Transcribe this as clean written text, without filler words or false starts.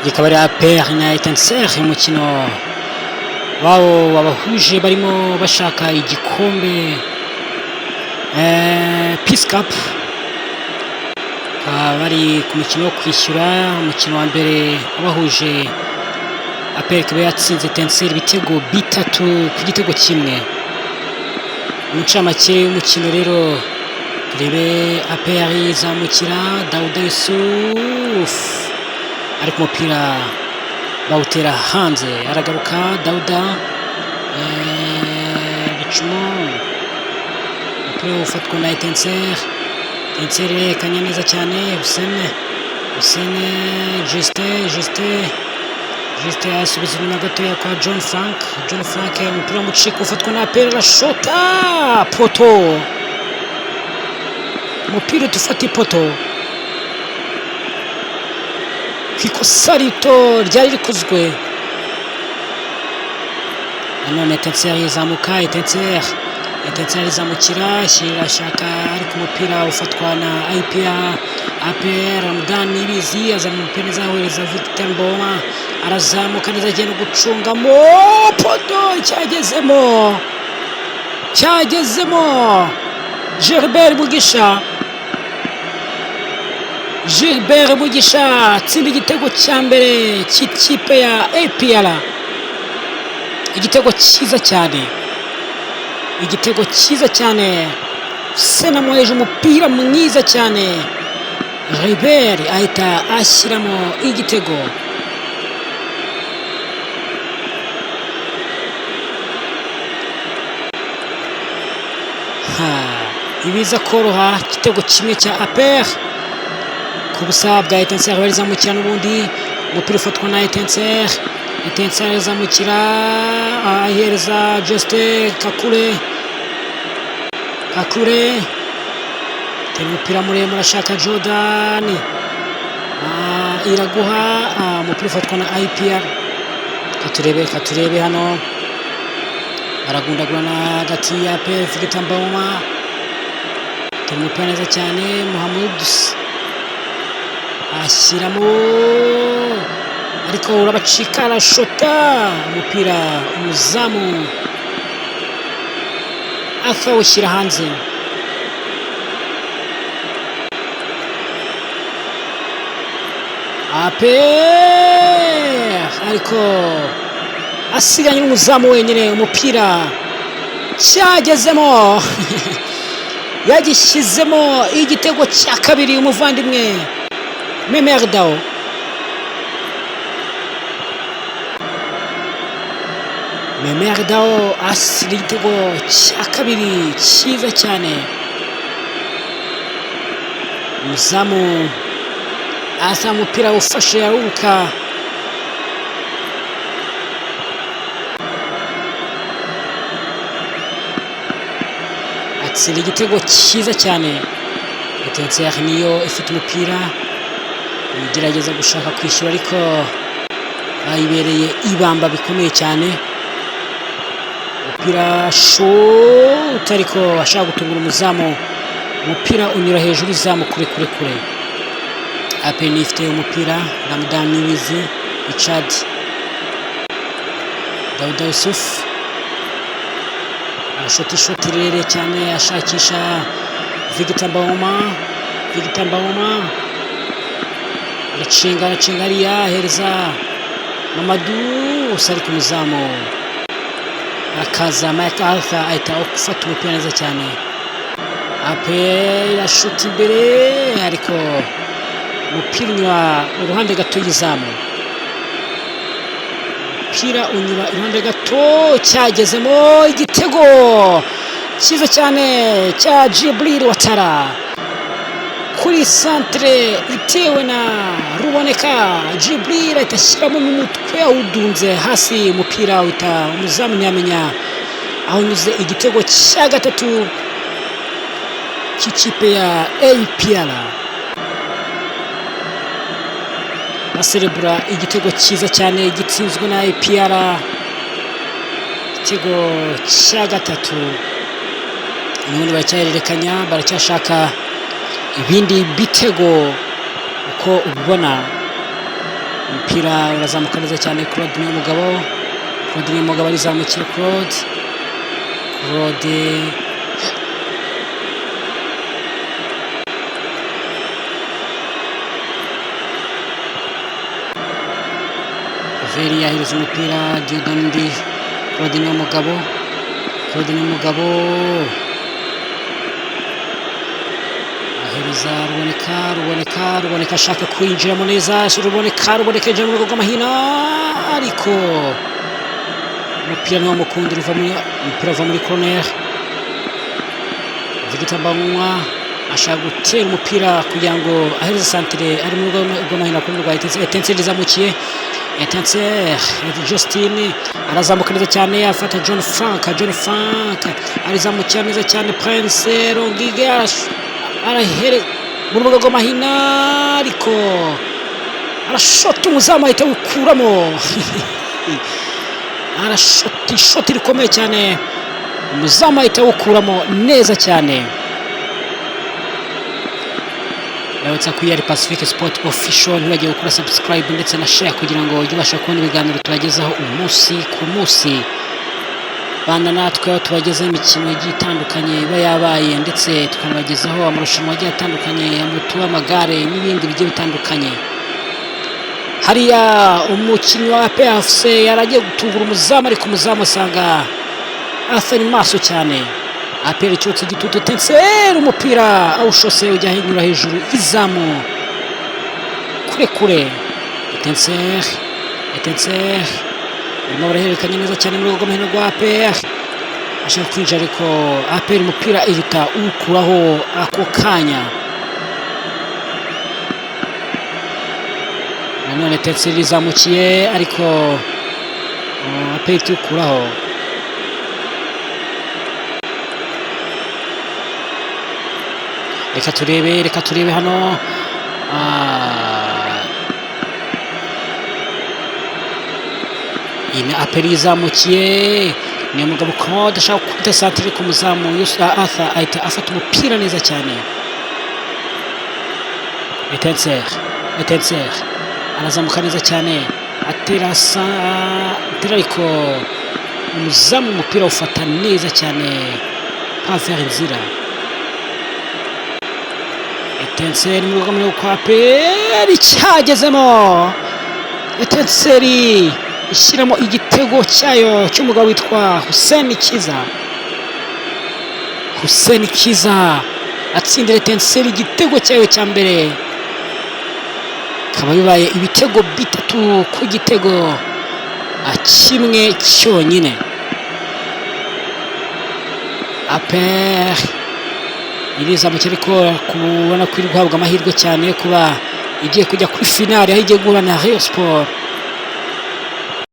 ikaba ari APR na Etincelle umukino wabo wabahuje barimo bashaka igikombe Peace Cup. Bari ku mukino wo kwishyura umukino wa mbere wabahuje APR ikaba yatsinze Etincelle ibitego bitatu ku gitego kimwe. Umucamake w'umukino rero turebe APR izamukira Dauda Yusuf ariko umupira bawutera hanze, aragaruka Dauda bicumo umupira ufatwa na Etincelle kanya neza cyane Hussein Juste asubiza inyuma gatoya kwa John Frank umupira mucika ufatwa na APR arashota poto, umupira tufata ipoto kwikosa rito ryari rikozwe. Nanone Etincelle izamuka, Etincelle izamukira shaka ariko umupira ufatwa na APR Ramadan Nibizi azana umupira zahereza Victor Mboma arazamuka neza agenda gucungamo poto cyagezemo Gilbert Mugisha atsinda igitego cya mbere cy'ikipe ya APR, igitego cyiza cyane senamuheje umupira mwiza cyane Gilbert ahita ashyiramo igitego. Ibiza koroha igitego kimwe cya APR ku busa bwa Etincelle barizamukira n'ubundi umupira ufatwa na Etincelle izamukira ahereza Juste Kakure umupira muremure ashaka Jordan iraguha umupira ufatwa na APR. Katurebe hano baragundagurana hagati ya APR Victor Mboma umupira neza cyane Mohamed ashyiramo ariko urabacika arashota umupira umuzamu akawushyira hanze. APR ariko asiganye n'umuzamu wenyine umupira cyagezemo yagishyizemo igitego cya kabiri umuvandimwe Memerdao. asira igitego cya kabiri cyiza cyane, umuzamu asa umupira ufashe aruka atsira igitego cyiza cyane. Etincelle niyo ifite umupira igerageza gushaka kwishyura ariko bayibereye ibamba bikomeye cyane. Umupira shot ariko ashaka gutungura umuzamu, umupira unyura hejuru izamu kure. APR ifite umupira Ramadan Nibizi Richard Dauda Yusuf arashota ishoti rirerire cyane ashakisha Victor Mboma aracenga ariya ahereza Mamadou usari ku muzamu akaza Mike Arthur ahita gufata umupira neza cyane. APR irashota imbere ariko umupira unyura uruhande gato y'izamu, cyagezemo igitego cyiza cyane cya Djibril Ouattara kuri centre itewe na Ruboneka. Djibril ahita ashyiramo n'umutwe awudunze hasi, umupira wita umuzamu ntiyamenya aho unyuze. Igitego cya gatatu cy'ikipe ya APR baserebura igitego cyiza cyane gitsinzwe na APR, igitego cya gatatu. Ubundi baracyahererekanya baracyashaka ibindi bitego uko ubibona. umupira urazamuka neza cyane. Claude niyo mugabo arizamukira. Claude Veri yahereza umupira Diodondi. Claude niyo mugabo ahereza Ruboneka ashaka kwinjiramo neza. Ruboneka yinjira mu rugo rw'amahina, ariko umupira niwo mukundira uva muri corner. Victor Mbanywa ashaka gutera umupira kugira ngo ahereze santere ari mu rugo rw'amahina ku rugo rwa Etincelle rizamukiye. Justin arazamuka neza cyane, afata John Frank arizamukira neza cyane. Prince Rongige arahere mu rugo rw'amahina, ariko arashota umuzamu ahita awukuramo. arashota ishoti rikomeye cyane, umuzamu ahita awukuramo neza cyane. Ndabutsa ko yari Pacific Sport Official, ntibagiye gukora subscribe ndetse na share kugira ngo ujye ubasha kubona ibiganiro tubagezaho umunsi ku munsi. Banda natwe tubagezaho imikino igiye itandukanye iba yabaye, ndetse tukanabagezaho amarushanwa agiye atandukanye ya moto, amagare n'ibindi bigiye bitandukanye. Hariya umukinnyi wa PFC yaragiye gutungura umuzamu, ariko umuzamu asanga afite maso cyane. APR icyotse igitutu. Etincelle umupira awushose ujya hinyura hejuru izamu kure. Etincelle barimo barahererekanya neza cyane mu rugo rw'amahina rwa APR, ashaka kwinjira, ariko APR umupira ihita uwukuraho ako kanya. Nanone Etincelle izamukiye, ariko APR ihita iwukuraho. Reka turebe hano. Iyi APR izamukiye, niyo mugabo Claude ashaka gukubita santere ku muzamu Arthur ahita afata umupira neza cyane. Etincelle arazamuka neza cyane, atera ariko umuzamu umupira ufata neza cyane Pavel Nzira. Etincelle mu rugomero kwa APR cyagezemo. Etincelle ishyiramo igitego cyayo cy'umugabo witwa Hussein Kiza atsindira Etincelle igitego cyayo cya mbere, kaba bibaye ibitego 3 ku gitego kimwe cyonyine. APR irizamukira, ariko kubona ko iri guhabwa amahirwe cyane kuba igiye kujya kuri finale, aho igiye guhura na Rayon Sport.